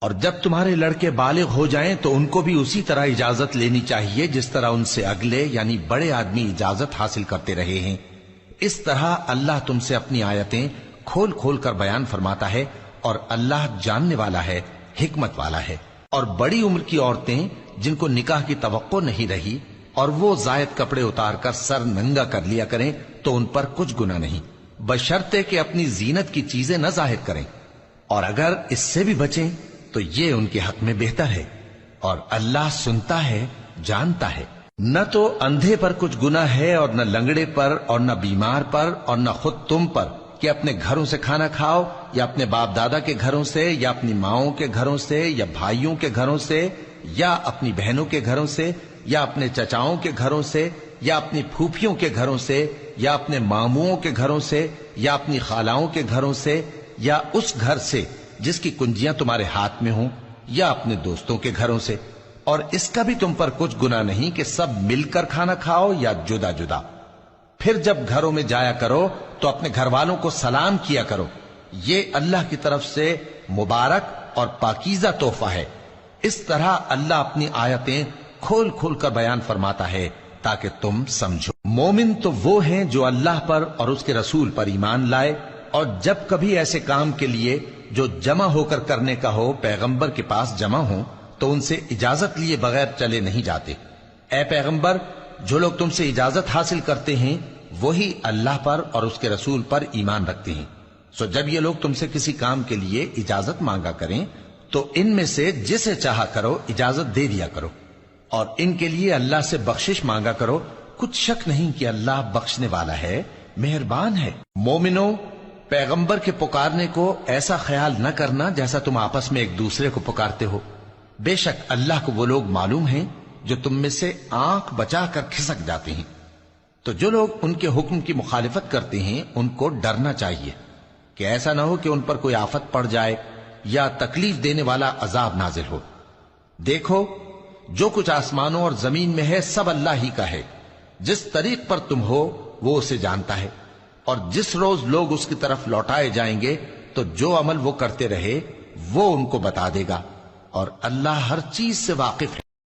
اور جب تمہارے لڑکے بالغ ہو جائیں تو ان کو بھی اسی طرح اجازت لینی چاہیے جس طرح ان سے اگلے یعنی بڑے آدمی اجازت حاصل کرتے رہے ہیں۔ اس طرح اللہ تم سے اپنی آیتیں کھول کھول کر بیان فرماتا ہے، اور اللہ جاننے والا ہے، حکمت والا ہے۔ اور بڑی عمر کی عورتیں جن کو نکاح کی توقع نہیں رہی اور وہ زائد کپڑے اتار کر سر ننگا کر لیا کریں تو ان پر کچھ گناہ نہیں، بشرطے کہ اپنی زینت کی چیزیں نہ ظاہر کریں، اور اگر اس سے بھی بچیں تو یہ ان کے حق میں بہتر ہے، اور اللہ سنتا ہے، جانتا ہے۔ نہ تو اندھے پر کچھ گناہ ہے اور نہ لنگڑے پر اور نہ بیمار پر اور نہ خود تم پر کہ اپنے گھروں سے کھانا کھاؤ، یا اپنے باپ دادا کے گھروں سے، یا اپنی ماؤں کے گھروں سے، یا بھائیوں کے گھروں سے، یا اپنی بہنوں کے گھروں سے، یا اپنے چچاؤں کے گھروں سے، یا اپنی پھوپھیوں کے گھروں سے، یا اپنے ماموؤں کے گھروں سے، یا اپنی خالاؤں کے گھروں سے، یا اس گھر سے جس کی کنجیاں تمہارے ہاتھ میں ہوں، یا اپنے دوستوں کے گھروں سے۔ اور اس کا بھی تم پر کچھ گناہ نہیں کہ سب مل کر کھانا کھاؤ یا جدا جدا۔ پھر جب گھروں میں جایا کرو تو اپنے گھر والوں کو سلام کیا کرو، یہ اللہ کی طرف سے مبارک اور پاکیزہ تحفہ ہے۔ اس طرح اللہ اپنی آیتیں کھول کھول کر بیان فرماتا ہے تاکہ تم سمجھو۔ مومن تو وہ ہیں جو اللہ پر اور اس کے رسول پر ایمان لائے، اور جب کبھی ایسے کام کے لیے جو جمع ہو کر کرنے کا ہو پیغمبر کے پاس جمع ہوں تو ان سے اجازت لیے بغیر چلے نہیں جاتے۔ اے پیغمبر، جو لوگ تم سے اجازت حاصل کرتے ہیں وہی اللہ پر اور اس کے رسول پر ایمان رکھتے ہیں۔ سو جب یہ لوگ تم سے کسی کام کے لیے اجازت مانگا کریں تو ان میں سے جسے چاہا کرو اجازت دے دیا کرو، اور ان کے لیے اللہ سے بخشش مانگا کرو، کچھ شک نہیں کہ اللہ بخشنے والا ہے، مہربان ہے۔ مومنو، پیغمبر کے پکارنے کو ایسا خیال نہ کرنا جیسا تم آپس میں ایک دوسرے کو پکارتے ہو۔ بے شک اللہ کو وہ لوگ معلوم ہیں جو تم میں سے آنکھ بچا کر کھسک جاتے ہیں۔ تو جو لوگ ان کے حکم کی مخالفت کرتے ہیں ان کو ڈرنا چاہیے کہ ایسا نہ ہو کہ ان پر کوئی آفت پڑ جائے یا تکلیف دینے والا عذاب نازل ہو۔ دیکھو، جو کچھ آسمانوں اور زمین میں ہے سب اللہ ہی کا ہے۔ جس طریق پر تم ہو وہ اسے جانتا ہے، اور جس روز لوگ اس کی طرف لوٹائے جائیں گے تو جو عمل وہ کرتے رہے وہ ان کو بتا دے گا، اور اللہ ہر چیز سے واقف ہے۔